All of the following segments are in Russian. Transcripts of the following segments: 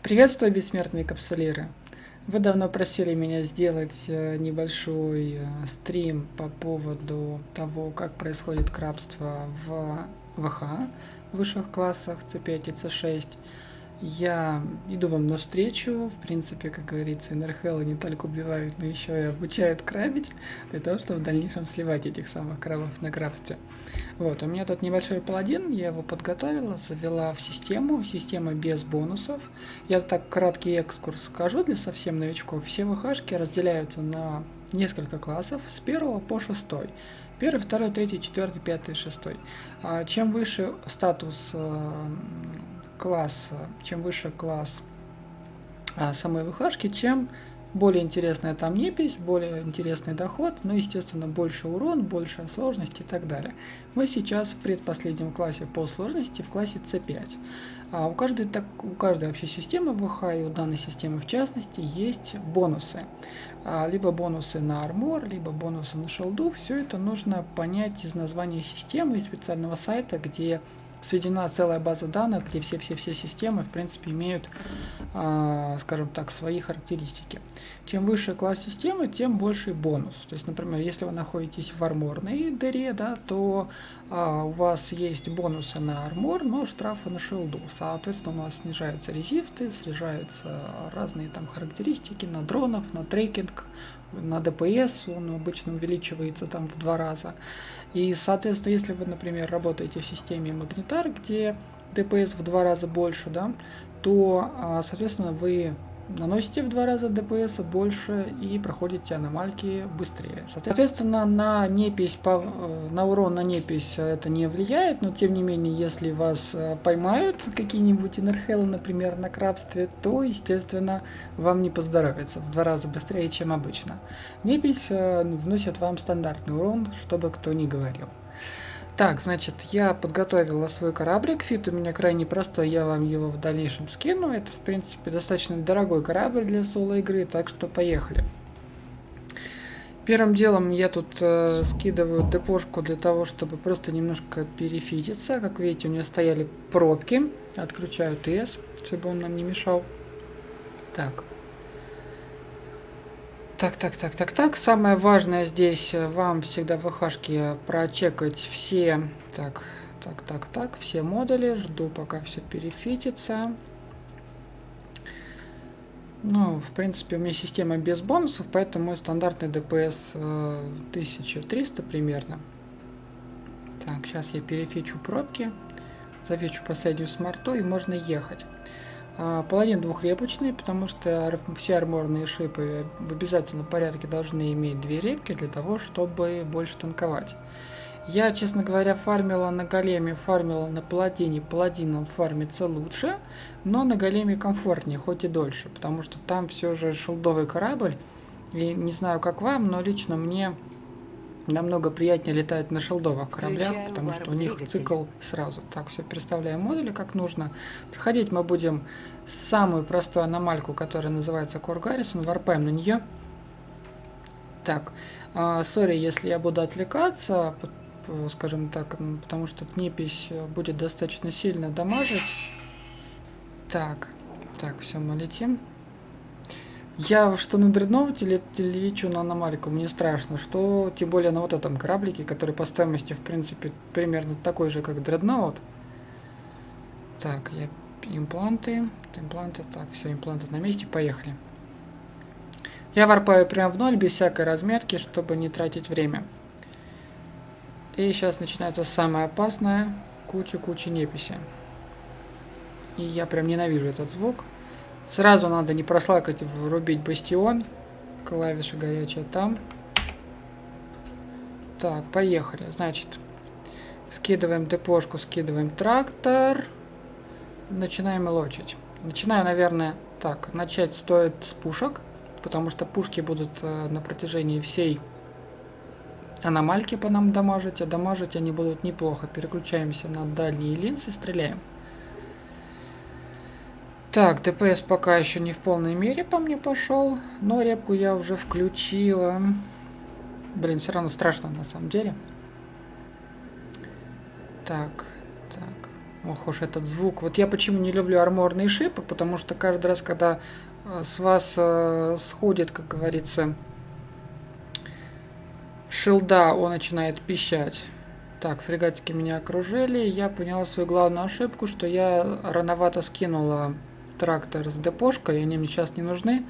Приветствую, бессмертные капсулиры! Вы давно просили меня сделать небольшой стрим по поводу того, как происходит крабство в ВХ, высших классах C5 и C6. Я иду вам навстречу. В принципе, как говорится, НРХЛ не только убивают, но еще и обучают крабить, для того, чтобы в дальнейшем сливать этих самых крабов на крабстве. Вот, у меня тут небольшой паладин, я его подготовила, завела в систему, система без бонусов. Я так краткий экскурс скажу для совсем новичков. Все ВХшки разделяются на несколько классов с 1 по 6. Первый, второй, третий, четвертый, пятый, шестой. Чем выше статус класса, чем выше класс самой ВХшки, чем более интересная там непись, более интересный доход, но, естественно, больше урон, большая сложность и так далее. Мы сейчас в предпоследнем классе по сложности, в классе C5. У каждой вообще системы ВХ и у данной системы в частности есть бонусы. Либо бонусы на армор, либо бонусы на шелду. Все это нужно понять из названия системы, из специального сайта, где сведена целая база данных, где все системы, в принципе, имеют, скажем так, свои характеристики. Чем выше класс системы, тем больше бонус. То есть, например, если вы находитесь в арморной дыре, да, то у вас есть бонусы на армор, но штрафы на шилду. Соответственно, у вас снижаются резисты, снижаются разные там характеристики на дронов, на трекинг, на ДПС, он обычно увеличивается там в 2 раза. И, соответственно, если вы, например, работаете в системе Магнитар, где ДПС в 2 раза больше, да, то, соответственно, вы наносите в 2 раза ДПС больше и проходите аномальки быстрее. Соответственно, на непись, на урон на непись это не влияет, но тем не менее, если вас поймают какие-нибудь НРХЛ, например, на крабстве, то, естественно, вам не поздоровится в 2 раза быстрее, чем обычно. Непись вносит вам стандартный урон, чтобы кто ни говорил. Так, значит, я подготовила свой кораблик. Фит у меня крайне простой, я вам его в дальнейшем скину. Это, в принципе, достаточно дорогой корабль для соло-игры, так что поехали. Первым делом я тут скидываю депошку для того, чтобы просто немножко перефититься. Как видите, у меня стояли пробки. Отключаю ТС, чтобы он нам не мешал. Так. Так. Самое важное здесь вам всегда в ВХшке прочекать все. Так. Все модули. Жду, пока все перефитится. Ну, в принципе, у меня система без бонусов, поэтому мой стандартный ДПС 1300 примерно. Так, сейчас я перефичу пробки. Зафичу последнюю смарту и можно ехать. Паладин двухрепочный, потому что все арморные шипы в обязательном порядке должны иметь 2 репки для того, чтобы больше танковать. Я, честно говоря, фармила на големе, фармила на паладине. Паладином фармится лучше, но на големе комфортнее, хоть и дольше, потому что там все же шилдовый корабль. И не знаю, как вам, но лично мне намного приятнее летать на шелдовых кораблях, потому что у них цикл сразу. Так, все, переставляем модули как нужно. Проходить мы будем самую простую аномальку, которая называется Core Garrison. Варпаем на нее. Так, сори, если я буду отвлекаться, скажем так, потому что непись будет достаточно сильно дамажить. Так, все, мы летим. Я что на дредноуте лечу на аномалику, мне страшно, что тем более на вот этом кораблике, который по стоимости в принципе примерно такой же, как дредноут. Так, импланты, так, все, импланты на месте, поехали. Я варпаю прямо в ноль, без всякой разметки, чтобы не тратить время. И сейчас начинается самое опасное, куча неписи. И я прям ненавижу этот звук. Сразу надо не прослакать, врубить бастион. Клавиша горячая там. Так, поехали. Значит, скидываем депошку, скидываем трактор. Начинаем лочить. Начинаю, наверное, так. Начать стоит с пушек, потому что пушки будут на протяжении всей аномальки по нам дамажить. А дамажить они будут неплохо. Переключаемся на дальние линзы, стреляем. Так, ДПС пока еще не в полной мере по мне пошел, но репку я уже включила. Блин, все равно страшно на самом деле. Так, так. Ох уж этот звук. Вот я почему не люблю арморные шипы, потому что каждый раз, когда с вас сходит, как говорится, шилда, он начинает пищать. Так, фрегатики меня окружили. Я поняла свою главную ошибку, что я рановато скинула трактор с депошкой, они мне сейчас не нужны,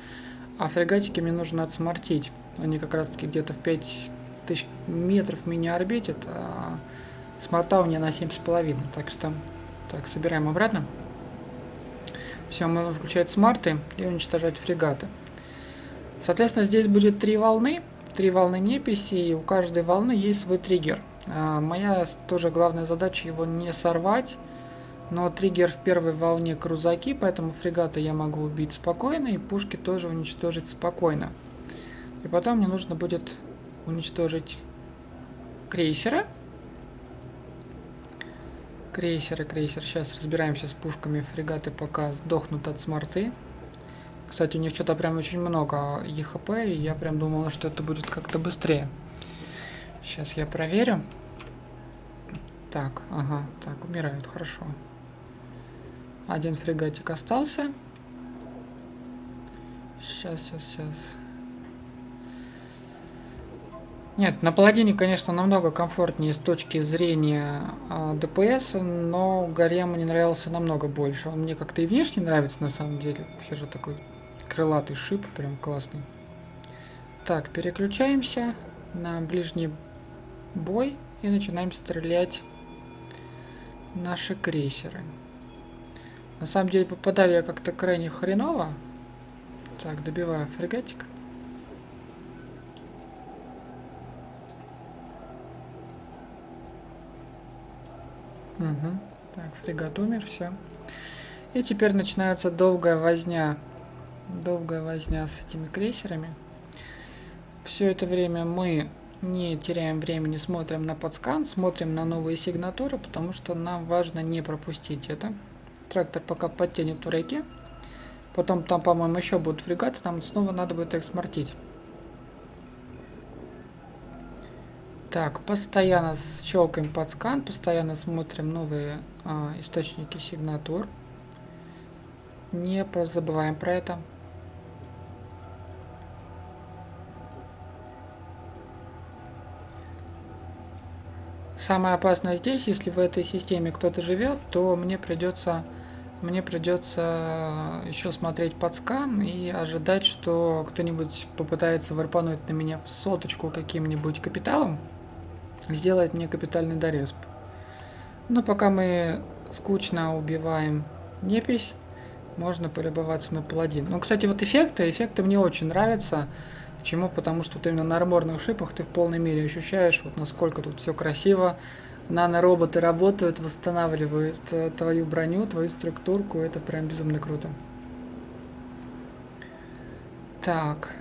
а фрегатики мне нужно отсмартить. Они как раз таки где-то в 5000 метров меня орбитят, а смарта у меня на 7,5. Так что, так, собираем обратно. Все, можно включать смарты и уничтожать фрегаты. Соответственно, здесь будет 3 волны неписи, и у каждой волны есть свой триггер. Моя тоже главная задача его не сорвать, но триггер в первой волне крузаки, поэтому фрегаты я могу убить спокойно, и пушки тоже уничтожить спокойно. И потом мне нужно будет уничтожить крейсеры. Крейсер. Сейчас разбираемся с пушками. Фрегаты пока сдохнут от смарты. Кстати, у них что-то прям очень много ЕХП, и я прям думала, что это будет как-то быстрее. Сейчас я проверю. Так, ага, так, умирают, хорошо. Один фрегатик остался. Сейчас. Нет, на паладине, конечно, намного комфортнее с точки зрения ДПС, но гарем мне нравился намного больше. Он мне как-то и внешне нравится, на самом деле. Все же такой крылатый шип, прям классный. Так, переключаемся на ближний бой и начинаем стрелять наши крейсеры. На самом деле попадаю я как-то крайне хреново. Так, добиваю фрегатик. Угу. Так, фрегат умер, все. И теперь начинается долгая возня. Долгая возня с этими крейсерами. Все это время мы не теряем времени, смотрим на подскан, смотрим на новые сигнатуры, потому что нам важно не пропустить это. Трактор пока подтянет в реке. Потом там, по-моему, еще будут фрегаты, нам снова надо будет их смартить. Так, постоянно щелкаем подскан, постоянно смотрим новые источники сигнатур. Не забываем про это. Самое опасное здесь, если в этой системе кто-то живет, то мне придется еще смотреть подскан и ожидать, что кто-нибудь попытается варпануть на меня в соточку каким-нибудь капиталом, сделает мне капитальный доресп. Но пока мы скучно убиваем непись, можно полюбоваться на паладин. Ну, кстати, вот эффекты мне очень нравятся. Почему? Потому что вот именно на арморных шипах ты в полной мере ощущаешь, вот насколько тут все красиво. Нанороботы работают, восстанавливают твою броню, твою структурку. Это прям безумно круто. Так.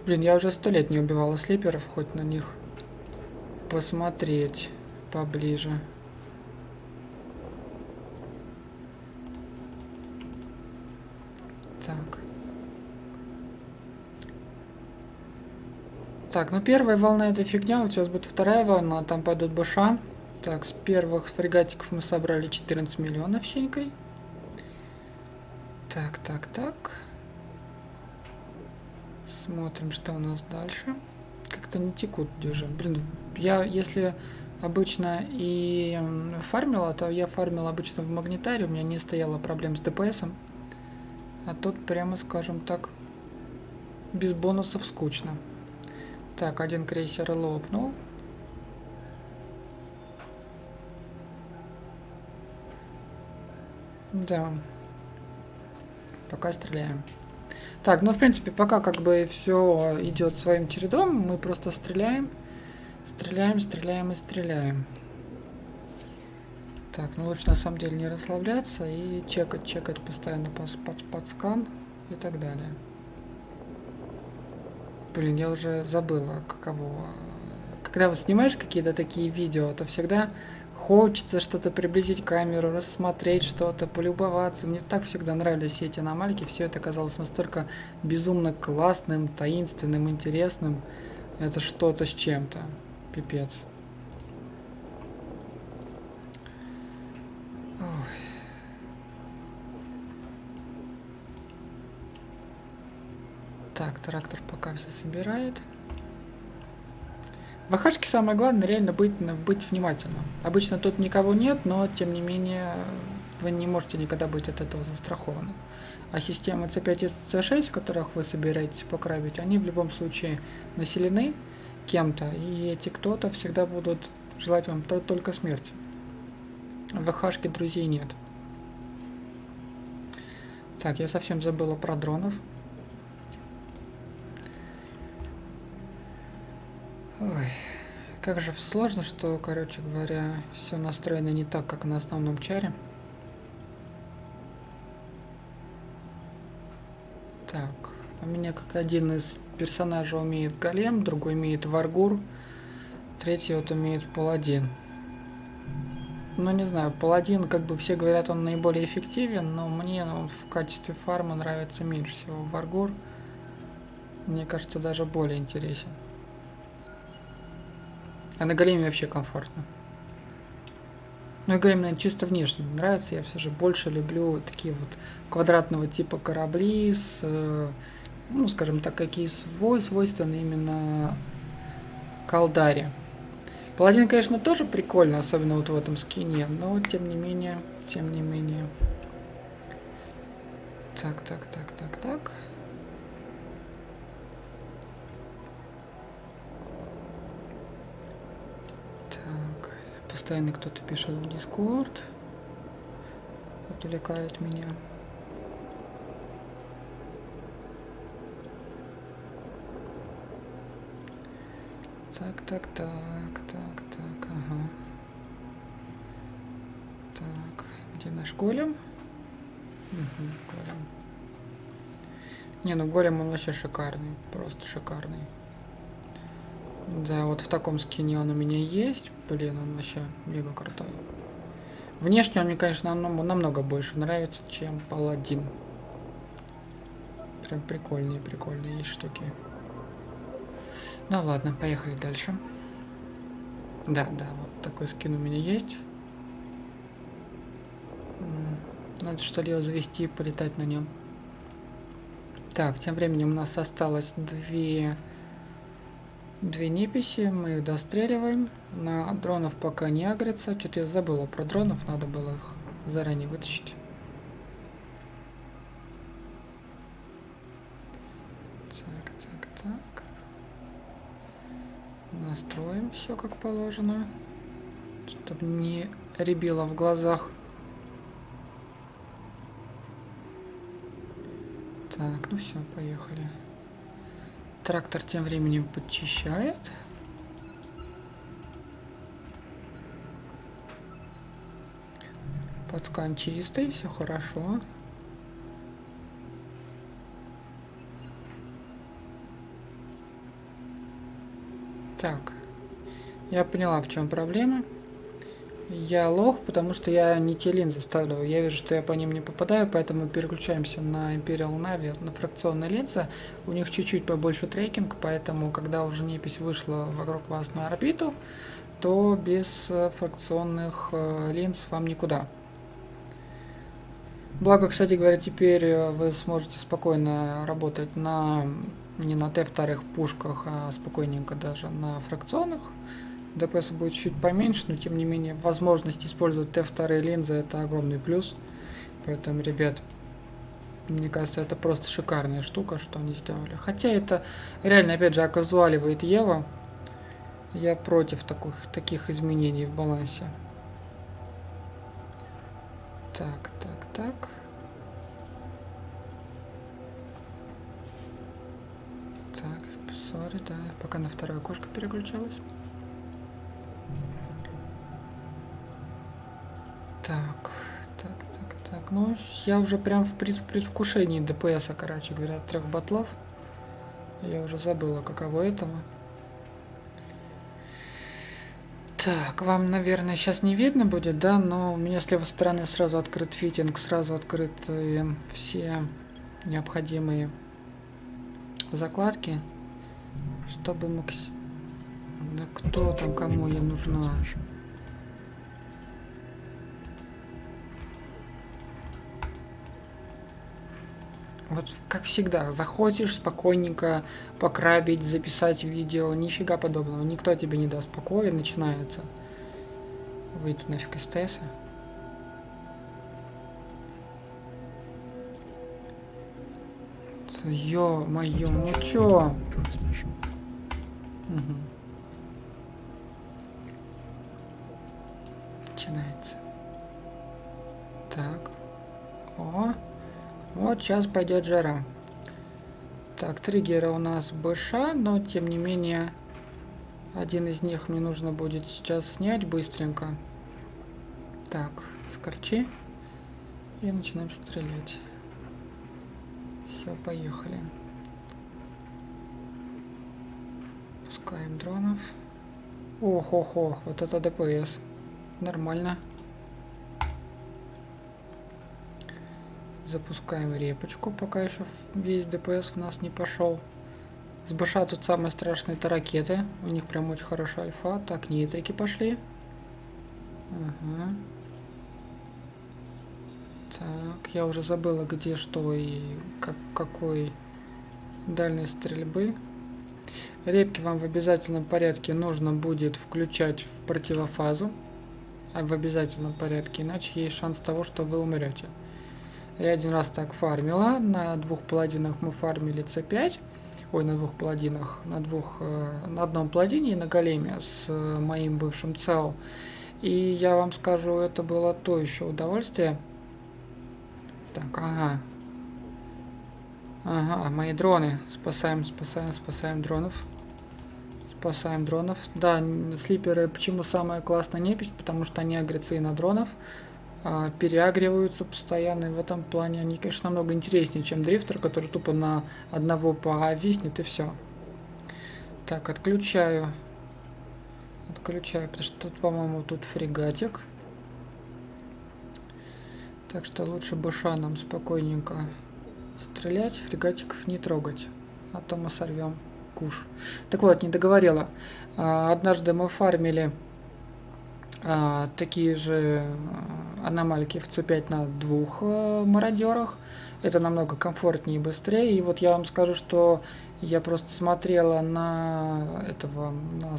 Блин, я уже 100 лет не убивала слиперов, хоть на них посмотреть поближе. Так. Так, ну первая волна это фигня, вот сейчас будет вторая волна, там пойдут БШ. Так, с первых фрегатиков мы собрали 14 миллионов синькой. Так. Смотрим, что у нас дальше. Как-то не текут дюжи. Блин, я если обычно и фармила, то я фармила обычно в магнитаре, у меня не стояло проблем с ДПСом. А тут, прямо скажем так, без бонусов скучно. Так, один крейсер лопнул. Да. Пока стреляем. Так, ну в принципе, пока как бы все идет своим чередом, мы просто стреляем. Стреляем. Так, ну лучше на самом деле не расслабляться и чекать постоянно под скан. и так далее. Блин, я уже забыла, каково. Когда вот снимаешь какие-то такие видео, то всегда хочется что-то приблизить камеру, рассмотреть что-то, полюбоваться. Мне так всегда нравились все эти аномалики, все это казалось настолько безумно классным, таинственным, интересным. Это что-то с чем-то. Пипец. Ой. Так, трактор пока все собирает. В АХшке самое главное реально быть внимательным. Обычно тут никого нет, но тем не менее вы не можете никогда быть от этого застрахованы. А системы C5 и C6, которых вы собираетесь пограбить, они в любом случае населены кем-то, и эти кто-то всегда будут желать вам только смерти. В АХшке друзей нет. Так, я совсем забыла про дронов. Ой, как же сложно, что, короче говоря, все настроено не так, как на основном чаре. Так, у меня как один из персонажей умеет голем, другой умеет варгур, третий вот умеет паладин. Ну, не знаю, паладин, как бы все говорят, он наиболее эффективен, но мне он в качестве фарма нравится меньше всего. Варгур, мне кажется, даже более интересен. А на големе вообще комфортно. Ну и голем, наверное, чисто внешне нравится. Я все же больше люблю такие вот квадратного типа корабли с, ну, скажем так, какие свойственны именно Калдаре. Паладин, конечно, тоже прикольно, особенно вот в этом скине, но тем не менее. Так. Так, постоянно кто-то пишет в Discord, отвлекает меня. Так, ага. Так, где наш голем? Угу, голем. Не, ну голем он вообще шикарный, просто шикарный. Да, вот в таком скине он у меня есть. Блин, он вообще мега крутой. Внешне он мне, конечно, намного больше нравится, чем паладин. Прям прикольные есть штуки. Ну ладно, поехали дальше. Да, вот такой скин у меня есть. Надо что ли его завести и полетать на нем. Так, тем временем у нас осталось две неписи, мы их достреливаем. На дронов пока не агрятся. Что-то я забыла про дронов, надо было их заранее вытащить. Так. Настроим все как положено, чтобы не рябило в глазах. Так, ну все, поехали. Трактор тем временем подчищает. Подскан чистый, все хорошо. Так, я поняла, в чем проблема. Я лох, потому что я не те линзы ставлю. Я вижу, что я по ним не попадаю, поэтому переключаемся на Imperial Navy, на фракционные линзы. У них чуть-чуть побольше трекинг, поэтому, когда уже непись вышла вокруг вас на орбиту, то без фракционных линз вам никуда. Благо, кстати говоря, теперь вы сможете спокойно работать не на Т2 пушках, а спокойненько даже на фракционных. ДПС будет чуть поменьше, но тем не менее возможность использовать Т2 линзы это огромный плюс. Поэтому, ребят, мне кажется, это просто шикарная штука, что они сделали. Хотя это реально, опять же, оказуаливает Ева. Я против таких изменений в балансе. Так. Так, сори, да, пока на второе окошко переключалась. Так, ну, я уже прям в предвкушении ДПС, короче говоря, 3 батлов. Я уже забыла, каково этому. Так, вам, наверное, сейчас не видно будет, да? Но у меня с левой стороны сразу открыт фитинг, сразу открыты все необходимые закладки, чтобы Да кто там, кому я нужна? Вот как всегда, захочешь спокойненько покрабить, записать видео, нифига подобного. Никто тебе не даст покоя, начинается. Выйду нафиг из ТС. Ё-моё, ну чё? Угу. Начинается. Так. О, вот сейчас пойдет жара. Так, триггеры у нас БШ, но тем не менее один из них мне нужно будет сейчас снять быстренько. Так, скорчи. И начинаем стрелять. Все, поехали. Пускаем дронов. Ох, вот это ДПС. Нормально. Запускаем репочку, пока еще весь ДПС у нас не пошел. С БШ тут самые страшные это ракеты. У них прям очень хорошая альфа. Так, нитрики пошли. Ага. Так, я уже забыла, где что и какой дальность стрельбы. Репки вам в обязательном порядке нужно будет включать в противофазу. В обязательном порядке, иначе есть шанс того, что вы умрете. Я один раз так фармила. На 2 паладинах мы фармили С5. Ой, на 2 паладинах. На одном паладине и на големе с моим бывшим ЦЕО. И я вам скажу, это было то еще удовольствие. Так, ага. Ага, мои дроны. Спасаем дронов. Спасаем дронов. Да, слиперы почему самая классная непись? Потому что они агрессивны на дронов. Переагриваются постоянно. И в этом плане они, конечно, намного интереснее, чем дрифтер, который тупо на одного виснет и все. Так, отключаю. Отключаю, потому что тут, по-моему, тут фрегатик. Так что лучше БШ нам спокойненько стрелять, фрегатиков не трогать. А то мы сорвем куш. Так вот, не договорила. Однажды мы фармили такие же аномальки в С5 на 2 мародерах. Это намного комфортнее и быстрее. И вот я вам скажу, что я просто смотрела на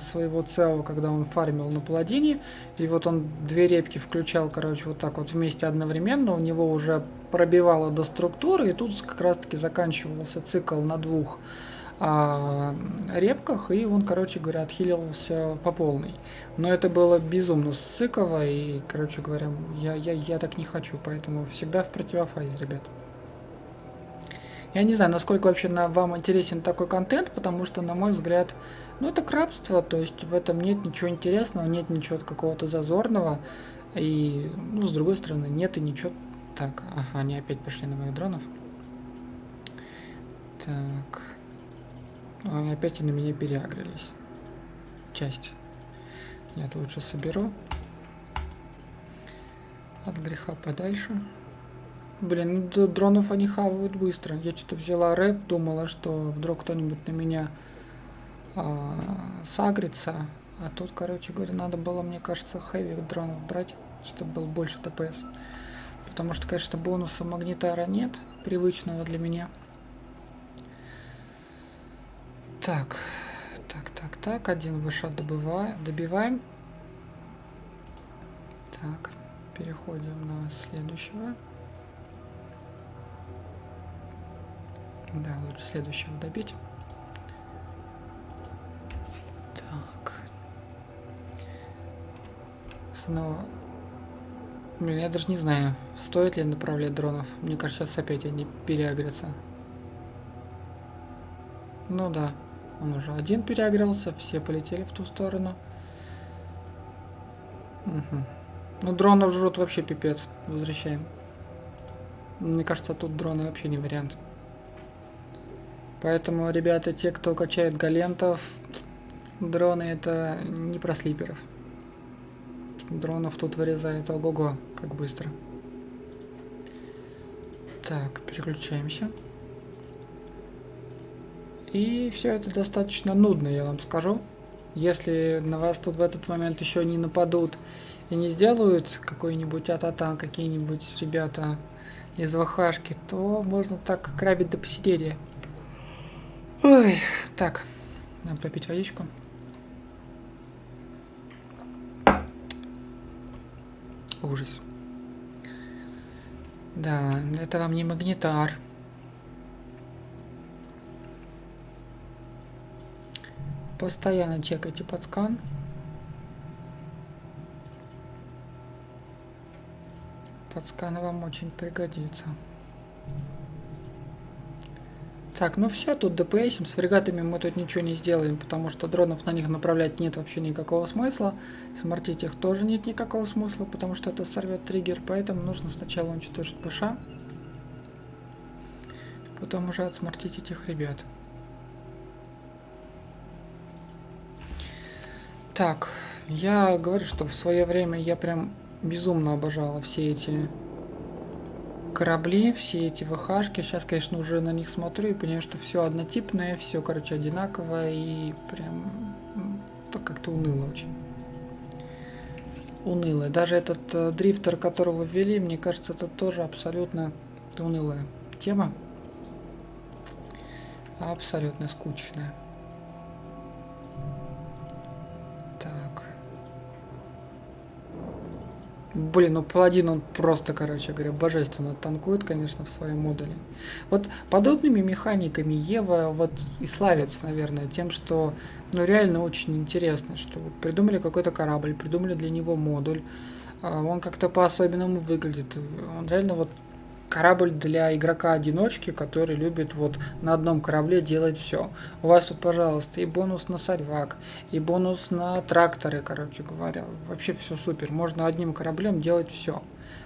своего ЦЕО, когда он фармил на паладине. И вот он 2 репки включал, короче, вот так вот вместе одновременно. У него уже пробивало до структуры. И тут как раз таки заканчивался цикл на 2 репках, и он, короче говоря, отхилился по полной. Но это было безумно ссыково, и, короче говоря, я так не хочу, поэтому всегда в противофазе, ребят. Я не знаю, насколько вообще вам интересен такой контент, потому что, на мой взгляд, ну это крабство, то есть в этом нет ничего интересного, нет ничего какого-то зазорного, и, ну, с другой стороны, нет и ничего... Так, ага, они опять пошли на моих дронов. Так... Опять они на меня переагрились. Часть. Нет, лучше соберу. От греха подальше. Блин, ну дронов они хавают быстро. Я что-то взяла рэп, думала, что вдруг кто-нибудь на меня сагрится. А тут, короче говоря, надо было, мне кажется, хэви дронов брать, чтобы был больше ДПС. Потому что, конечно, бонуса магнитара нет, привычного для меня. Так, один выше добиваем. Так, переходим на следующего. Да, лучше следующего добить. Так. Снова. Блин, я даже не знаю, стоит ли направлять дронов. Мне кажется, сейчас опять они переагрятся. Ну да. Он уже один переагрелся, все полетели в ту сторону. Угу. Ну, дронов жрут вообще пипец. Возвращаем. Мне кажется, тут дроны вообще не вариант. Поэтому, ребята, те, кто качает галентов, дроны это не про слиперов. Дронов тут вырезает ого-го, как быстро. Так, переключаемся. И все это достаточно нудно, я вам скажу. Если на вас тут в этот момент еще не нападут и не сделают какой-нибудь ататан, какие-нибудь ребята из ВХшки, то можно так крабить до посидения. Ой, так, надо попить водичку. Ужас. Да, это вам не магнитар. Постоянно чекайте подскан. Подскан вам очень пригодится. Так, ну все, тут ДПСим, с фрегатами мы тут ничего не сделаем, потому что дронов на них направлять нет вообще никакого смысла. Смортить их тоже нет никакого смысла, потому что это сорвет триггер, поэтому нужно сначала уничтожить ПШ, потом уже отсмортить этих ребят. Так, я говорю, что в свое время я прям безумно обожала все эти корабли, все эти ВХшки. Сейчас, конечно, уже на них смотрю и понимаю, что все однотипное, все, короче, одинаковое и прям так как-то уныло очень. Унылое. Даже этот дрифтер, которого ввели, мне кажется, это тоже абсолютно унылая тема. Абсолютно скучная. Так. Блин, ну паладин он просто, короче говоря, божественно танкует, конечно, в своем модуле. Вот подобными механиками Ева вот и славится, наверное, тем, что, ну, реально очень интересно, что вот придумали какой-то корабль, придумали для него модуль, он как-то по-особенному выглядит, он реально вот корабль для игрока-одиночки, который любит вот на одном корабле делать все. У вас тут, пожалуйста, и бонус на сальвак, и бонус на тракторы, короче говоря. Вообще все супер. Можно одним кораблем делать все.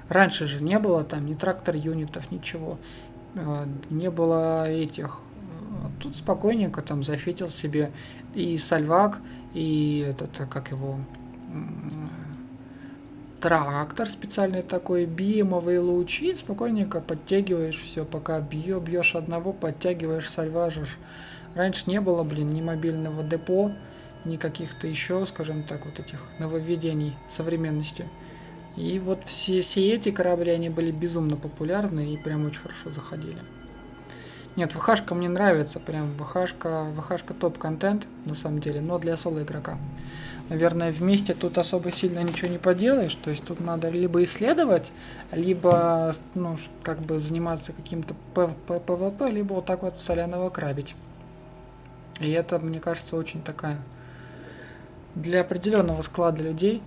Раньше же не было там ни трактор-юнитов, ничего. Не было этих. Тут спокойненько там зафитил себе и сальвак, и этот, как его... трактор специальный такой, биемовые лучи, спокойненько подтягиваешь все, пока бьешь одного, подтягиваешь, сальважишь. Раньше не было, блин, ни мобильного депо, ни каких-то еще, скажем так, вот этих нововведений современности. И вот все эти корабли, они были безумно популярны и прям очень хорошо заходили. Нет, ВХшка мне нравится, прям ВХшка топ-контент, на самом деле, но для соло-игрока. Наверное, вместе тут особо сильно ничего не поделаешь, то есть тут надо либо исследовать, либо, ну, как бы заниматься каким-то ПВП, либо вот так вот соляного крабить. И это, мне кажется, очень такая для определенного склада людей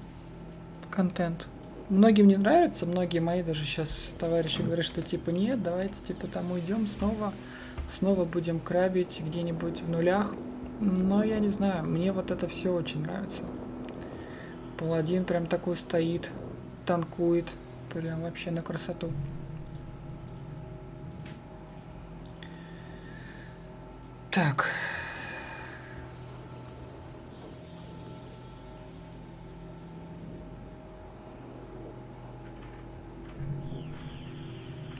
контент. Многим не нравится, многие мои даже сейчас товарищи говорят, что типа нет, давайте типа там уйдем снова будем крабить где-нибудь в нулях. Но я не знаю, мне вот это все очень нравится. Паладин прям такой стоит, танкует, прям вообще на красоту. Так.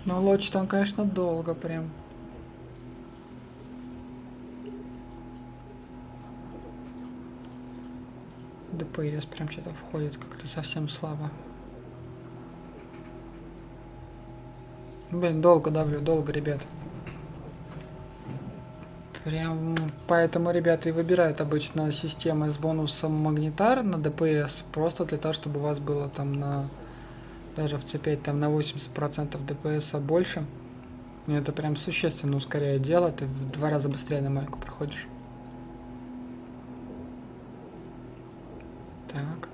Ну, лочит он, конечно, долго прям. ДПС прям что-то входит как-то совсем слабо. Блин, долго давлю, долго, ребят. Прям поэтому ребята и выбирают обычно системы с бонусом магнитар на ДПС, просто для того, чтобы у вас было там на даже в C5 там на 80% ДПС больше. И это прям существенно ускоряет дело, ты в 2 раза быстрее на майку проходишь. Так.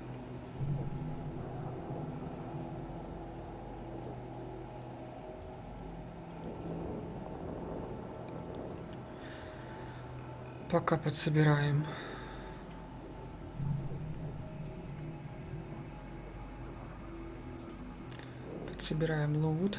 Пока подсобираем. Подсобираем лут.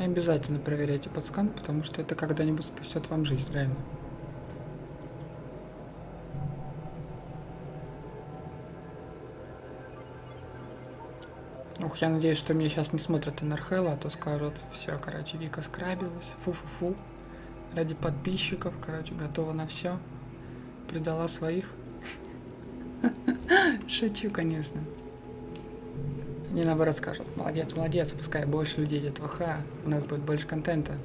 И обязательно проверяйте подскан, потому что это когда-нибудь спасет вам жизнь, реально. Ух, я надеюсь, что меня сейчас не смотрят НРХЛ, а то скажут, все, короче, Вика скрабилась, фу-фу-фу. Ради подписчиков, короче, готова на все. Предала своих. Шучу, конечно. Они наоборот скажут, молодец, молодец, пускай больше людей идет в ВХ, у нас будет больше контента.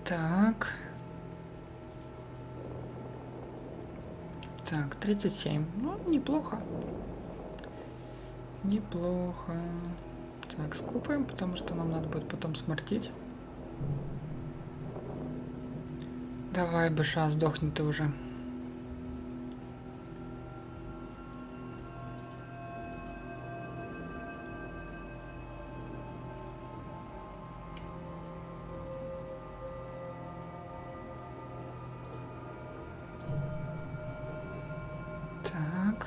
Так. Так, 37. Ну, неплохо. Неплохо. Так, скупаем, потому что нам надо будет потом смартить. Давай, Быша, сдохни ты уже. Так.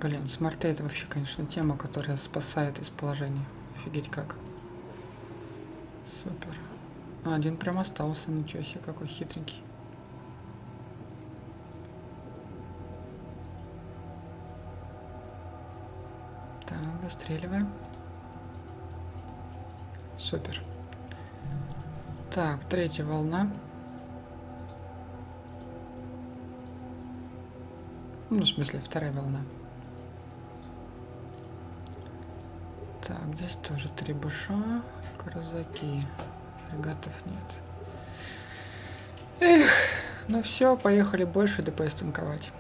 Блин, смарты это вообще, конечно, тема, которая спасает из положения. Офигеть как. Супер. Один прям остался, ничего себе, какой хитренький. Так, достреливаем. Супер. Так, третья волна. Ну, в смысле, вторая волна. Так, здесь тоже 3 быша. Крузаки. Фрегатов нет. Эх, ну все, поехали больше ДПС танковать.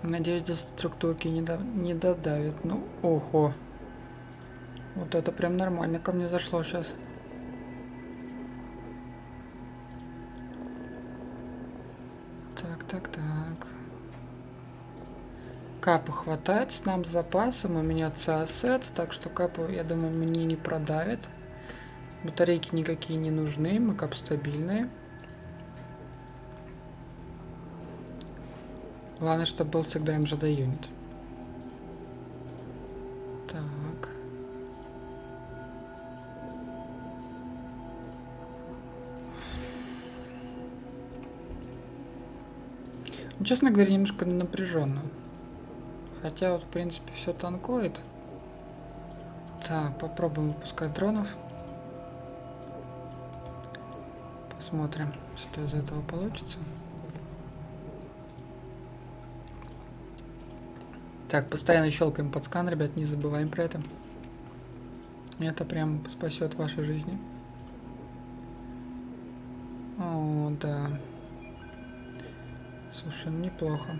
Надеюсь, здесь структурки не додавят. Ну, ого. Вот это прям нормально ко мне зашло сейчас. Так. Капу хватает, с нам с запасом. У меня ЦАСет, так что капу, я думаю, мне не продавит. Батарейки никакие не нужны, мы кап стабильные. Главное, чтобы был всегда МЖД юнит. Так. Ну, честно говоря, немножко напряженно. Хотя вот, в принципе, все танкует. Так, попробуем выпускать дронов. Посмотрим, что из этого получится. Так, постоянно щелкаем под скан, ребят, не забываем про это. Это прям спасет ваши жизни. О, да. Слушай, ну неплохо.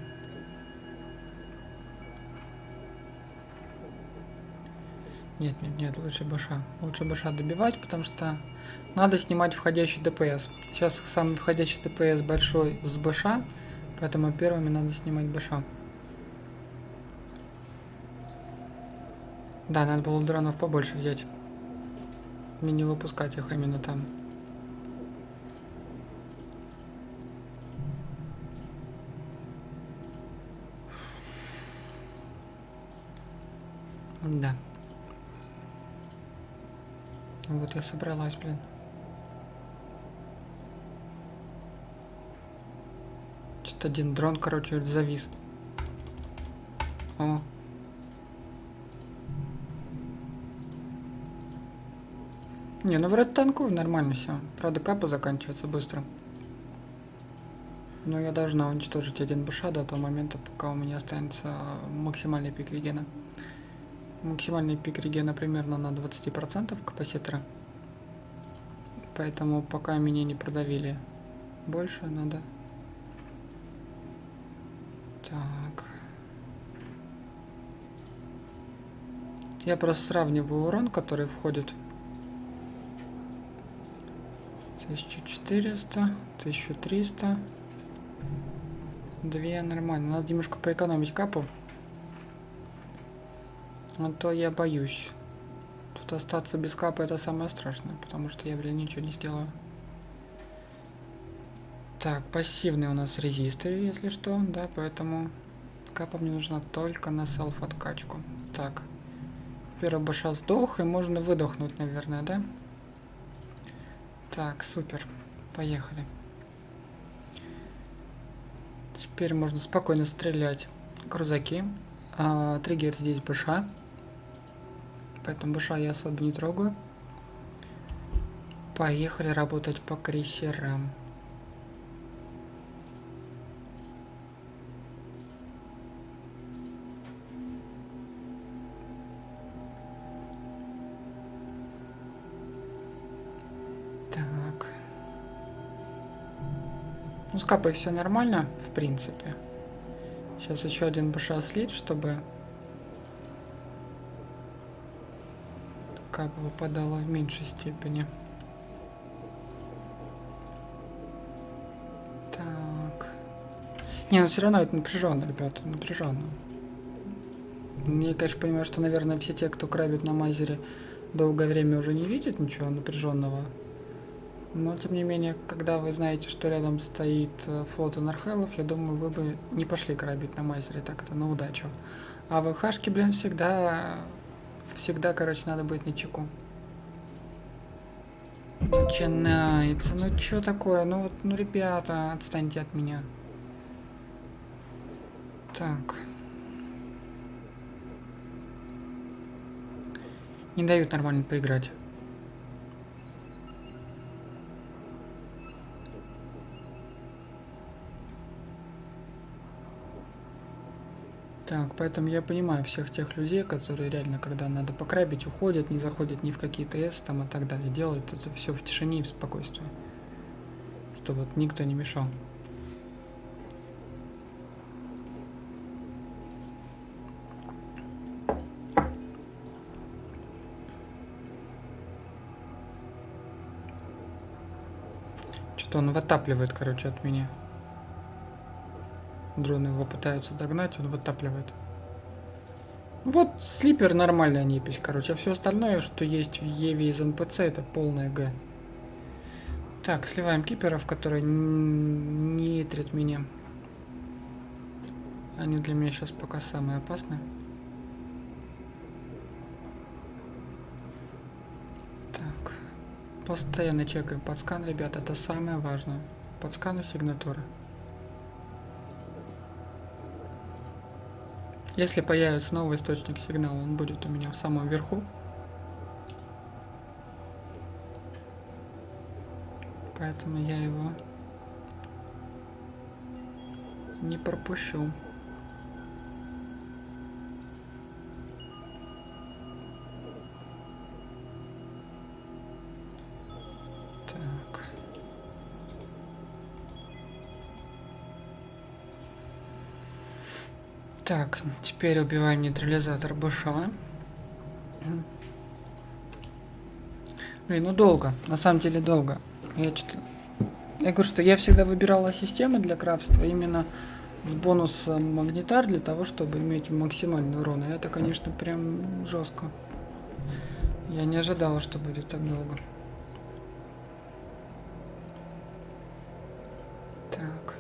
Нет, лучше баша. Лучше баша добивать, потому что надо снимать входящий ДПС. Сейчас самый входящий ДПС большой с баша, поэтому первыми надо снимать баша. Да, надо было дронов побольше взять. И не выпускать их именно там. Да. Вот я собралась, блин. Что-то один дрон, короче, завис. О. Не, ну вроде танкую нормально все. Правда, капа заканчивается быстро. Но я должна уничтожить один быша до того момента, пока у меня останется максимальный пик регена. Максимальный пик регена примерно на 20% капаситора. Поэтому пока меня не продавили больше, надо... Так. Я просто сравниваю урон, который входит. 1400, 1300. 2 нормально. Надо немножко поэкономить капу. А то я боюсь. Тут остаться без капа это самое страшное, потому что я, блин, ничего не сделаю. Так, пассивные у нас резисты, если что, да, поэтому капа мне нужна только на селф откачку. Так, первый баша сдох, и можно выдохнуть, наверное, да? Так, супер, поехали. Теперь можно спокойно стрелять крузаки. Триггер здесь баша, поэтому баша я особо не трогаю. Поехали работать по крейсерам. Так. Ну, с капой все нормально, в принципе. Сейчас еще один баша слить, чтобы капа выпадала в меньшей степени. Так. Не, ну все равно это напряженно, ребята, напряженно. Я, конечно, понимаю, что, наверное, все те, кто крабит на мазере, долгое время уже не видят ничего напряженного. Но, тем не менее, когда вы знаете, что рядом стоит флот Нархелов, я думаю, вы бы не пошли крабить на мазере, так это на удачу. А в хашке, блин, всегда, короче, надо быть начеку. Начинается. Ну, что такое? Ну, вот, ну, ребята, отстаньте от меня. Так. Не дают нормально поиграть. Так, поэтому я понимаю всех тех людей, которые реально, когда надо покрабить, уходят, не заходят ни в какие ТС там и так далее. Делают это все в тишине и в спокойствии. Чтобы вот никто не мешал. Что-то он вытапливает, короче, от меня. Дроны его пытаются догнать, он вытапливает. Вот слипер нормальная непись, короче. А все остальное, что есть в Еве из НПЦ, это полная Г. Так, сливаем киперов, которые не трят меня. Они для меня сейчас пока самые опасные. Так. Постоянно чекаем подскан, ребята, это самое важное. Подскан и сигнатура. Если появится новый источник сигнала, он будет у меня в самом верху. Поэтому я его не пропущу. Так. Так, теперь убиваем нейтрализатор БШ. Блин, ну долго, на самом деле долго. Я говорю, что я всегда выбирала системы для крабства именно с бонусом магнитар для того, чтобы иметь максимальный урон. И это, конечно, прям жестко. Я не ожидала, что будет так долго. Так.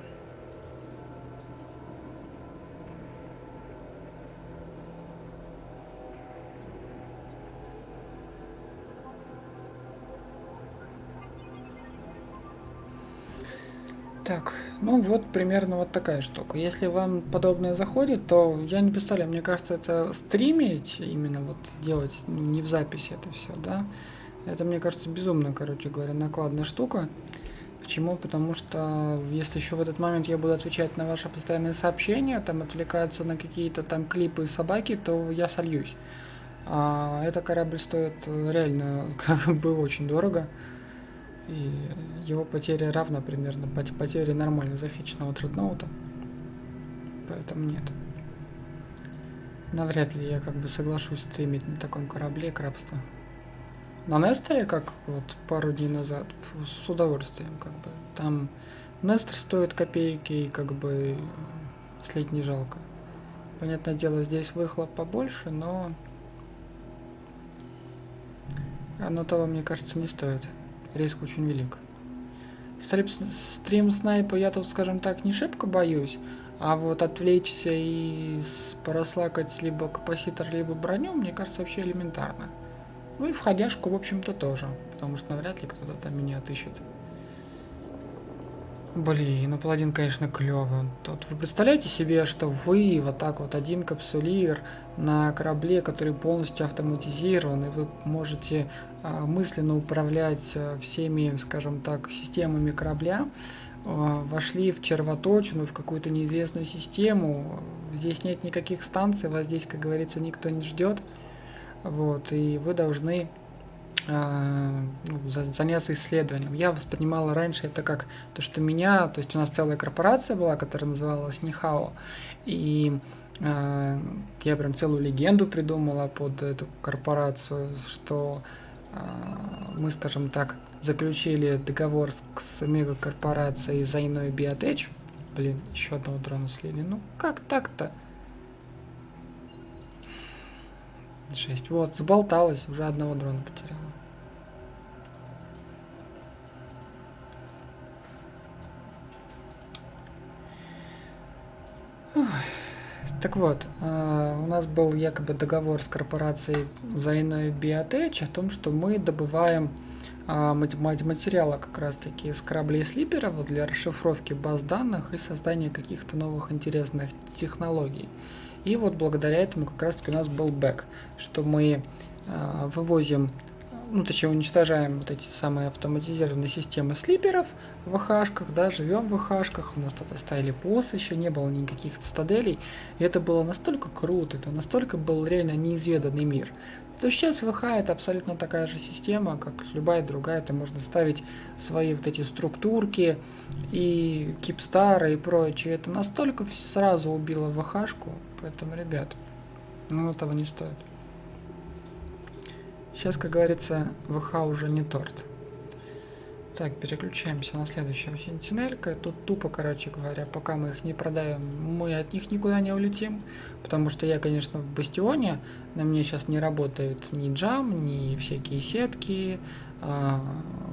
Так, ну вот примерно вот такая штука. Если вам подобное заходит, то я не представляю, мне кажется, это стримить, именно вот делать, ну, не в записи это все, да, это, мне кажется, безумно, короче говоря, накладная штука. Почему? Потому что если еще в этот момент я буду отвечать на ваши постоянные сообщения, там отвлекаться на какие-то там клипы и собаки, то я сольюсь. А этот корабль стоит реально как бы очень дорого. И его потеря равна примерно потере нормально зафиченного дредноута. Поэтому нет. Навряд ли я как бы соглашусь стримить на таком корабле крабство. На Несторе, как вот пару дней назад, с удовольствием как бы. Там Нестор стоит копейки и как бы слить не жалко. Понятное дело, здесь выхлоп побольше, но Оно того, мне кажется, не стоит. Риск очень велик. Стрим снайпа я тут, скажем так, не шибко боюсь. А вот отвлечься и порослакать либо капаситор, либо броню, мне кажется, вообще элементарно. Ну и входяшку, в общем-то, тоже. Потому что навряд ли кто-то там меня отыщет. Блин, ну паладин, конечно, клёвый. Тут вы представляете себе, что вы вот так вот один капсулир на корабле, который полностью автоматизирован, и вы можете мысленно управлять всеми, скажем так, системами корабля, вошли в червоточину, в какую-то неизвестную систему. Здесь нет никаких станций, вас здесь, как говорится, никто не ждет. Вот, и вы должны заняться исследованием. Я воспринимала раньше это как то, что меня, то есть у нас целая корпорация была, которая называлась Нихао, и я прям целую легенду придумала под эту корпорацию, что мы, скажем так, заключили договор с мегакорпорацией Zaiной Biotech. Блин, еще одного дрона слили. Ну как так-то? Жесть. Вот, заболталась, уже одного дрона потеряла. Так вот, у нас был якобы договор с корпорацией Zaiной Biotech о том, что мы добываем материалы как раз таки с кораблей слиперов для расшифровки баз данных и создания каких-то новых интересных технологий. И вот благодаря этому как раз таки у нас был бэк, что мы вывозим, ну точнее уничтожаем вот эти самые автоматизированные системы слиперов в АХшках, да, живем в АХшках, у нас тогда ставили ПОС, еще не было никаких цитаделей, и это было настолько круто, это настолько был реально неизведанный мир. То сейчас ВХ это абсолютно такая же система, как любая другая, это можно ставить свои вот эти структурки и кипстары и прочее, это настолько сразу убило ВХшку, поэтому, ребят, ну этого не стоит. Сейчас, как говорится, ВХ уже не торт. Так, переключаемся на следующего сентинелька. Тут тупо, короче говоря, пока мы их не продаем, мы от них никуда не улетим. Потому что я, конечно, в Бастионе, на мне сейчас не работает ни джам, ни всякие сетки,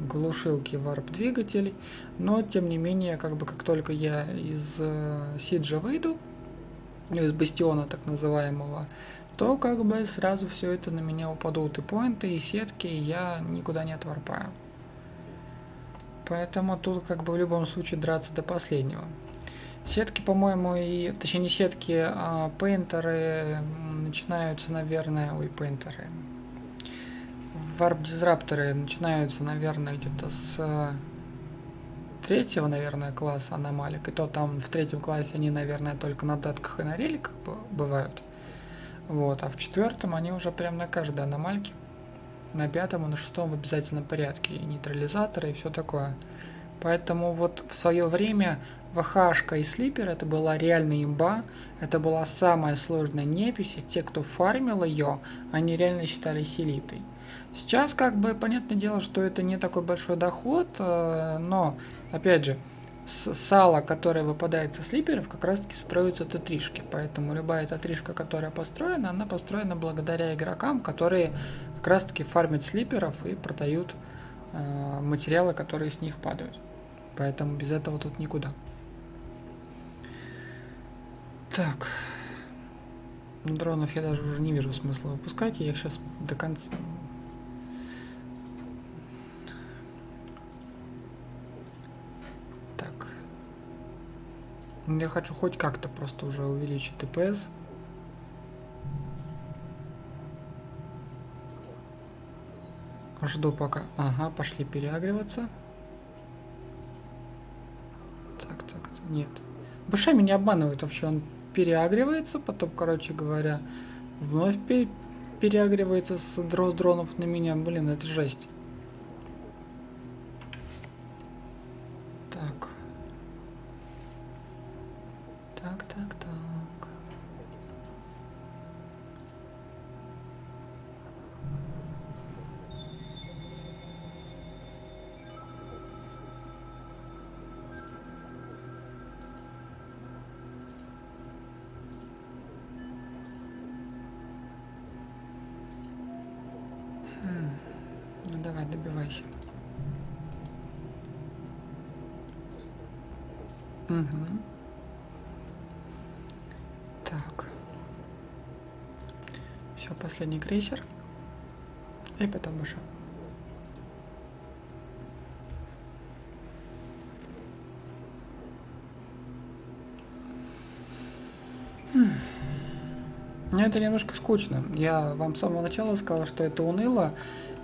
глушилки варп-двигателей. Но, тем не менее, как только я из Сиджа выйду, из Бастиона так называемого, то как бы сразу все это на меня упадут и поинты, и сетки, и я никуда не отварпаю. Поэтому тут как бы в любом случае драться до последнего. Сетки, по-моему, точнее не сетки, а пейнтеры начинаются, наверное, пейнтеры. Варп-дизрапторы начинаются, наверное, где-то с третьего, наверное, класса аномалик. И то там в третьем классе они, наверное, только на датках и на реликах бывают. Вот, а в четвертом они уже прям на каждой аномальке. На пятом и на шестом в обязательном порядке. И нейтрализаторы, и все такое. Поэтому вот в свое время ВХшка и Слипер это была реальная имба. Это была самая сложная непись. И те, кто фармил ее, они реально считались элитой. Сейчас как бы понятное дело, что это не такой большой доход, но опять же, сало, которое выпадает со слиперов, как раз таки строятся тетришки. Поэтому любая тетришка, которая построена, она построена благодаря игрокам, которые как раз таки фармят слиперов и продают материалы, которые с них падают. Поэтому без этого тут никуда. Так. Дронов я даже уже не вижу смысла выпускать. Я их сейчас до конца... Так. Я хочу хоть как-то просто уже увеличить ТПС. Жду пока. Ага, пошли переагриваться. Так. Нет. Быша меня обманывает вообще. Он переагривается, потом, короче говоря, вновь переагривается с дронов на меня. Блин, это жесть. Так. Давай, добивайся. Угу. Так. Все, последний крейсер. И потом уже. Мне это немножко скучно. Я вам с самого начала сказал, что это уныло.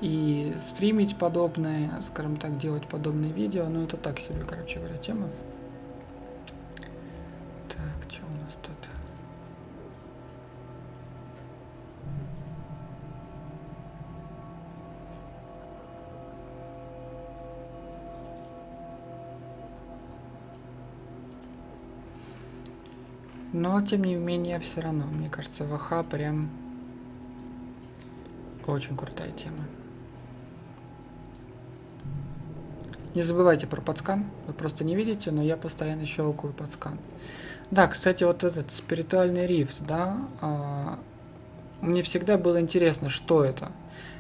И стримить подобное, скажем так, делать подобные видео, ну это так себе, короче говоря, тема. Так, что у нас тут? Но, тем не менее, все равно, мне кажется, ВХ прям очень крутая тема. Не забывайте про подскан. Вы просто не видите, но я постоянно щелкаю подскан. Да, кстати, вот этот спиритуальный рифт, да, мне всегда было интересно, что это.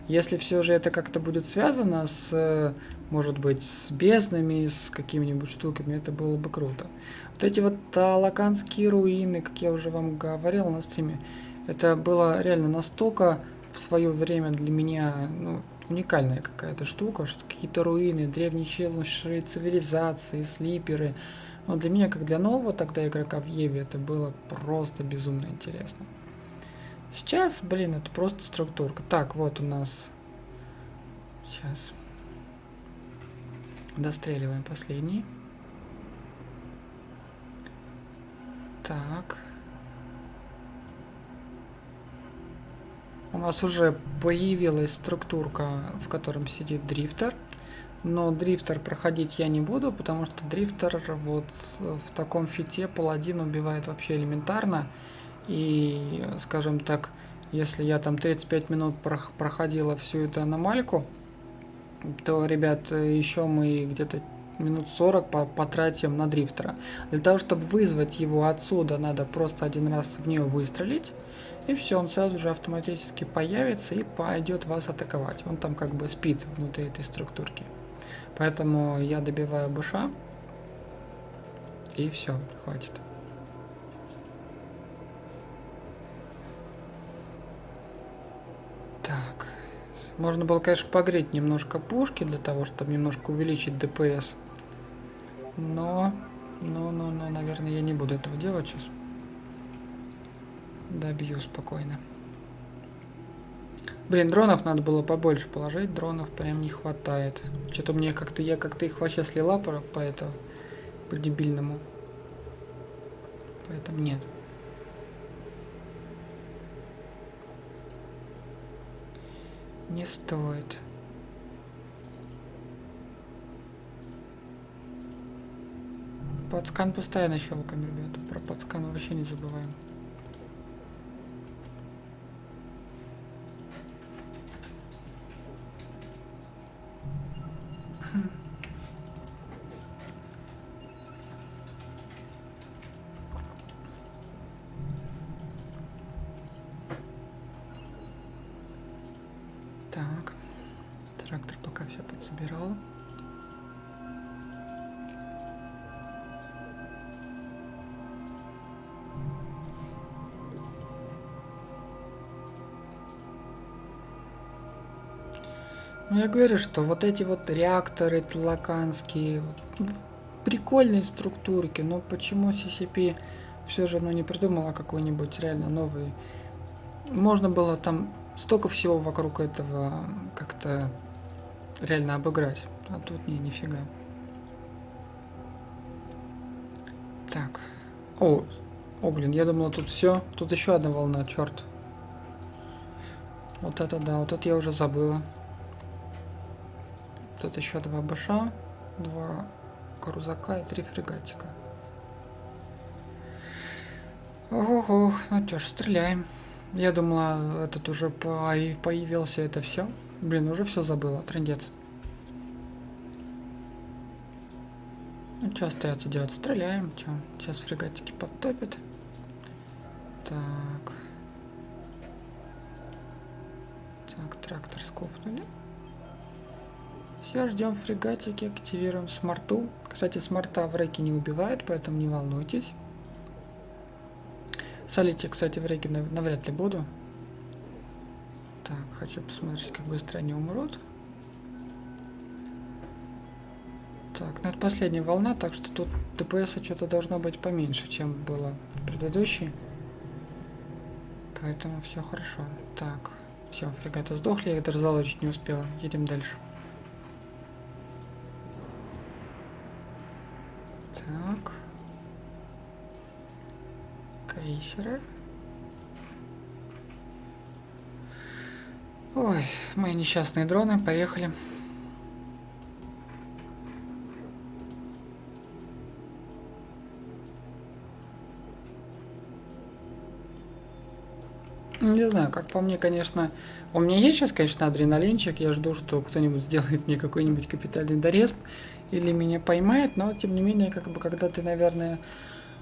Если все же это как-то будет связано с, может быть, с безднами, с какими-нибудь штуками, это было бы круто. Вот эти вот талаканские руины, как я уже вам говорил на стриме, это было реально настолько в свое время для меня, ну, уникальная какая-то штука, что какие-то руины, древние цивилизации, слиперы. Но для меня, как для нового тогда игрока в Еве, это было просто безумно интересно. Сейчас, блин, это просто структурка. Так, вот у нас. Сейчас. Достреливаем последний. Так. У нас уже появилась структурка, в котором сидит дрифтер. Но дрифтер проходить я не буду, потому что дрифтер вот в таком фите паладин убивает вообще элементарно. И, скажем так, если я там 35 минут проходила всю эту аномальку, то, ребят, еще мы где-то минут 40 потратим на дрифтера. Для того, чтобы вызвать его отсюда, надо просто один раз в нее выстрелить. И все, он сразу же автоматически появится и пойдет вас атаковать. Он там как бы спит внутри этой структурки. Поэтому я добиваю быша. И все, хватит. Так. Можно было, конечно, погреть немножко пушки для того, чтобы немножко увеличить ДПС. Но, наверное, я не буду этого делать сейчас. Добью спокойно. Блин, дронов надо было побольше положить. Дронов прям не хватает. Что-то мне как-то, я как-то их вообще слила по этому, по дебильному. Поэтому нет. Не стоит. Подскан постоянно щелкаем, ребята. Про подскан вообще не забываем. Так. Трактор пока все подсобирал. Я говорю, что вот эти вот реакторы тлаканские, прикольные структурки, но почему CCP все же не придумала какой-нибудь реально новый? Можно было там столько всего вокруг этого как-то реально обыграть, а тут нифига. Так. О, блин, я думала тут все, тут еще одна волна, черт. Вот это да, вот это я уже забыла. Тут еще 2 баша, 2 крузака и 3 фрегатика. Ого, ну чё ж, стреляем. Я думала, этот уже появился, это все. Блин, уже все забыла, трындец. Ну что остается делать? Стреляем, чё? Сейчас фрегатики подтопят. Так. Так, трактор скопнули. Все, ждем фрегатики, активируем смарту. Кстати, смарта в реке не убивает, поэтому не волнуйтесь. Солить я, кстати, в реке навряд ли буду. Так, хочу посмотреть, как быстро они умрут. Так, ну это последняя волна, так что тут ДПС что-то должно быть поменьше, чем было в предыдущей. Поэтому все хорошо. Так, все, фрегаты сдохли, я даже залочить не успела. Едем дальше. Так. Крейсеры. Ой, мои несчастные дроны, поехали. Не знаю, как по мне, конечно, у меня есть сейчас, конечно, адреналинчик, я жду, что кто-нибудь сделает мне какой-нибудь капитальный дорез или меня поймает, но, тем не менее, как бы, когда ты, наверное,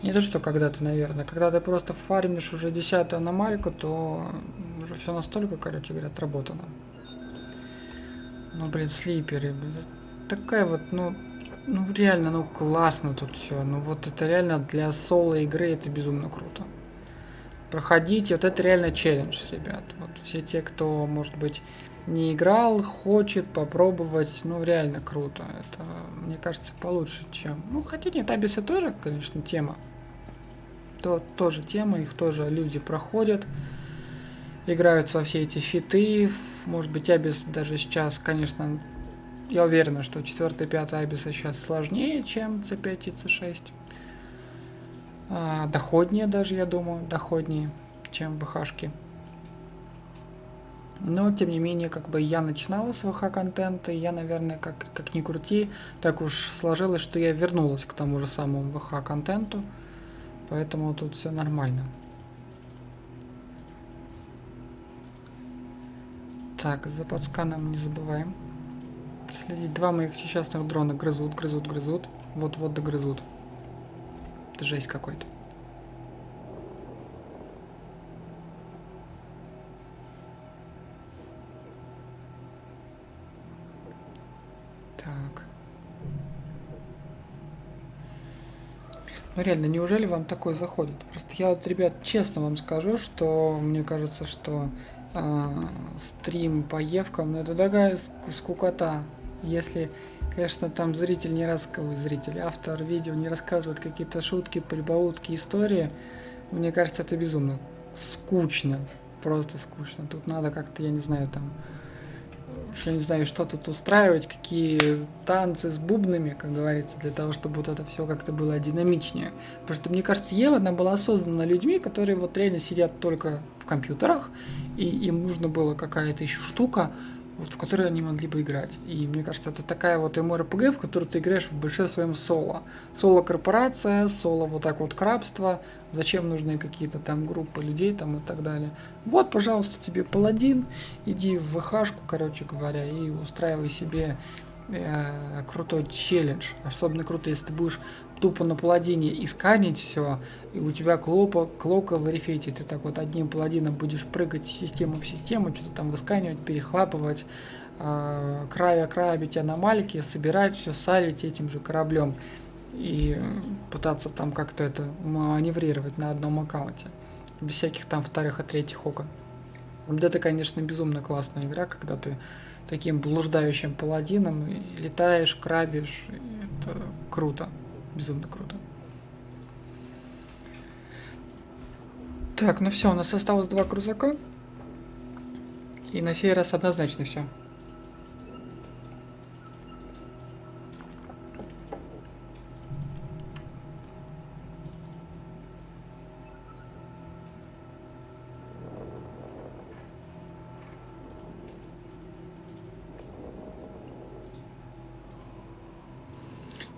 не то, что когда ты, наверное, когда ты просто фармишь уже 10-ю аномальку, то уже все настолько, короче говоря, отработано. Ну, блин, слиперы, такая вот, ну реально, ну классно тут все, ну вот это реально для соло игры это безумно круто. Проходите, вот это реально челлендж, ребят. Вот все те, кто, может быть, не играл, хочет попробовать, ну реально круто. Это, мне кажется, получше, чем... Ну, хотя нет, Абисы тоже, конечно, тема. То тоже тема, их тоже люди проходят. Играют во все эти фиты. Может быть, Абис даже сейчас, конечно, я уверен, что 4-5 Абиса сейчас сложнее, чем C5 и C6. Доходнее даже, я думаю, доходнее, чем ВХшки. Но, тем не менее, как бы я начинала с ВХ-контента, и я, наверное, как ни крути, так уж сложилось, что я вернулась к тому же самому ВХ-контенту, поэтому тут все нормально. Так, за подсканом не забываем следить. Два моих несчастных дрона грызут. Вот-вот догрызут. Это жесть какой-то. Так. Ну реально, неужели вам такое заходит? Просто я вот, ребят, честно вам скажу, что мне кажется, что стрим по Евкам, ну это такая скукота. Если, конечно, там зритель не рассказывает, зритель, автор видео не рассказывает какие-то шутки, прибаутки, истории, мне кажется, это безумно скучно. Просто скучно. Тут надо как-то, я не знаю, там я не знаю, что тут устраивать, какие танцы с бубнами, как говорится, для того, чтобы вот это все как-то было динамичнее. Потому что, мне кажется, Ева, она была создана людьми, которые вот реально сидят только в компьютерах, и им нужно было какая-то еще штука, вот, в которой они могли бы играть. И мне кажется, это такая вот МРПГ, в которую ты играешь в большинстве своем соло. Соло-корпорация, соло вот так вот крабство, зачем нужны какие-то там группы людей там и так далее. Вот, пожалуйста, тебе паладин, иди в ВХшку, короче говоря, и устраивай себе крутой челлендж. Особенно круто, если ты будешь тупо на паладине исканить все, и у тебя клока в рефете. Ты так вот одним паладином будешь прыгать систему в систему, что-то там высканивать, перехлапывать, крабить аномальки, собирать все, салить этим же кораблем и пытаться там как-то это маневрировать на одном аккаунте. Без всяких там вторых и третьих окон. Вот это, конечно, безумно классная игра, когда ты таким блуждающим паладином и летаешь, крабишь. Это круто. Безумно круто. Так, ну все, у нас осталось 2 крузака. И на сей раз однозначно все.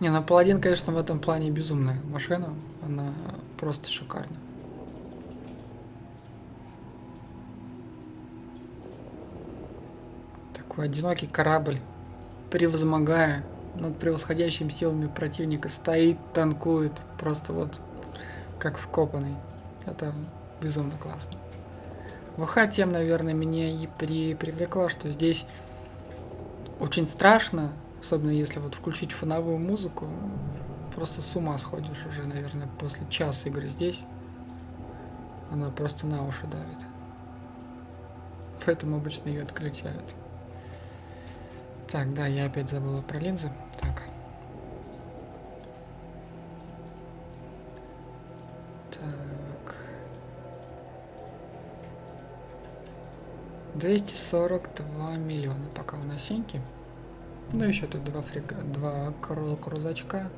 Не, ну паладин, конечно, в этом плане безумная машина. Она просто шикарна. Такой одинокий корабль, превозмогая над превосходящими силами противника, стоит, танкует, просто вот как вкопанный. Это безумно классно. ВХ тем, наверное, меня и привлекла, что здесь Очень страшно, особенно если вот включить фоновую музыку. Просто с ума сходишь уже, наверное, после часа игры здесь. Она просто на уши давит. Поэтому обычно ее отключают. Так, да, я опять забыла про линзы. Так. Так. 242 миллиона пока у нас синьки. Ну, еще тут два крузачка.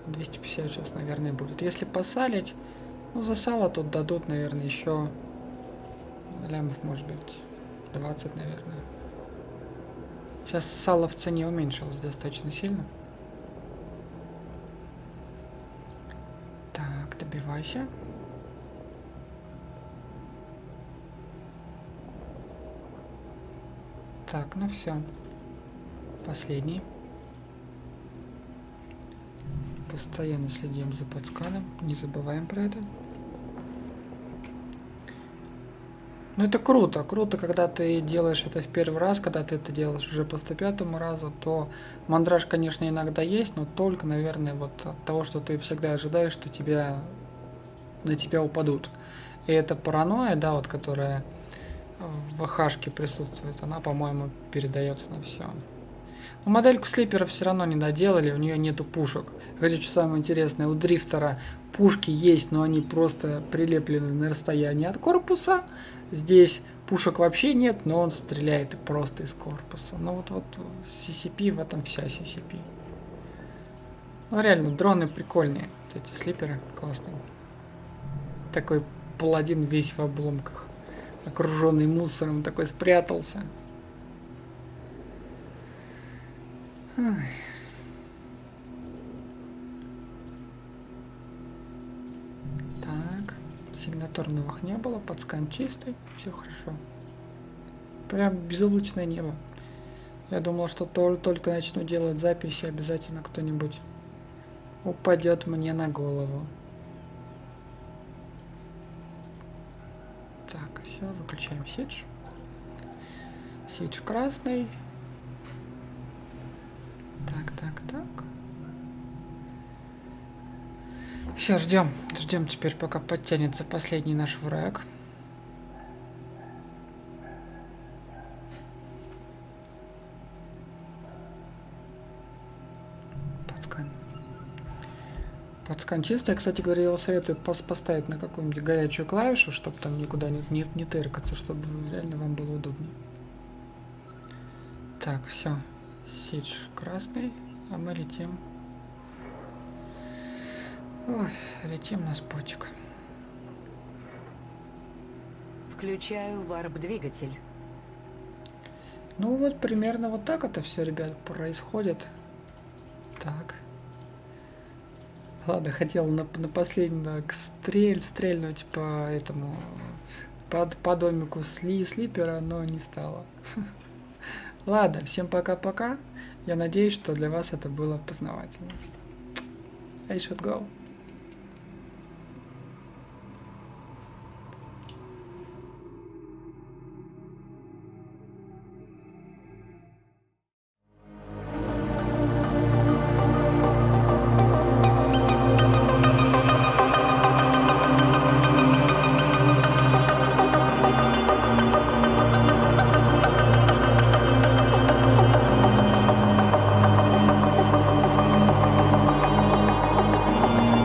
250 сейчас, наверное, будет. Если посалить, ну, за сало тут дадут, наверное, еще лямов, может быть, 20, наверное. Сейчас сало в цене уменьшилось достаточно сильно. Так, добивайся. Так, ну все. Последний. Постоянно следим за подсканом, не забываем про это. Ну это круто, когда ты делаешь это в первый раз, когда ты это делаешь уже по 105-му разу, то мандраж, конечно, иногда есть, но только, наверное, вот от того, что ты всегда ожидаешь, что на тебя упадут. И эта паранойя, да, вот которая в хашке присутствует, она, по-моему, передается на все. Но модельку слипера все равно не доделали, у нее нету пушек. Хотя, что самое интересное, у дрифтера пушки есть, но они просто прилеплены на расстоянии от корпуса. Здесь пушек вообще нет, но он стреляет просто из корпуса. Но вот CCP, в этом вся CCP. Ну реально, дроны прикольные. Эти слиперы классные. Такой паладин весь в обломках. Окруженный мусором, такой спрятался. Так, сигнатур новых не было, подскан чистый, все хорошо. Прям безоблачное небо. Я думал, что только начну делать записи, обязательно кто-нибудь упадет мне на голову. Так, все, выключаем Сидж. Сидж красный. Так. Все, ждем теперь, пока подтянется последний наш враг. Подскан чистый. Я, кстати говоря, его советую поставить на какую-нибудь горячую клавишу, чтобы там никуда не тыркаться, чтобы реально вам было удобнее. Так, все. Сидж красный, а мы летим. Ой, летим на спотик. Включаю варп-двигатель. Ну вот, примерно вот так это все, ребят, происходит. Так. Ладно, хотел на последний стрельнуть по этому, по домику слипера, но не стало. Ладно, всем пока-пока. Я надеюсь, что для вас это было познавательно. I should go.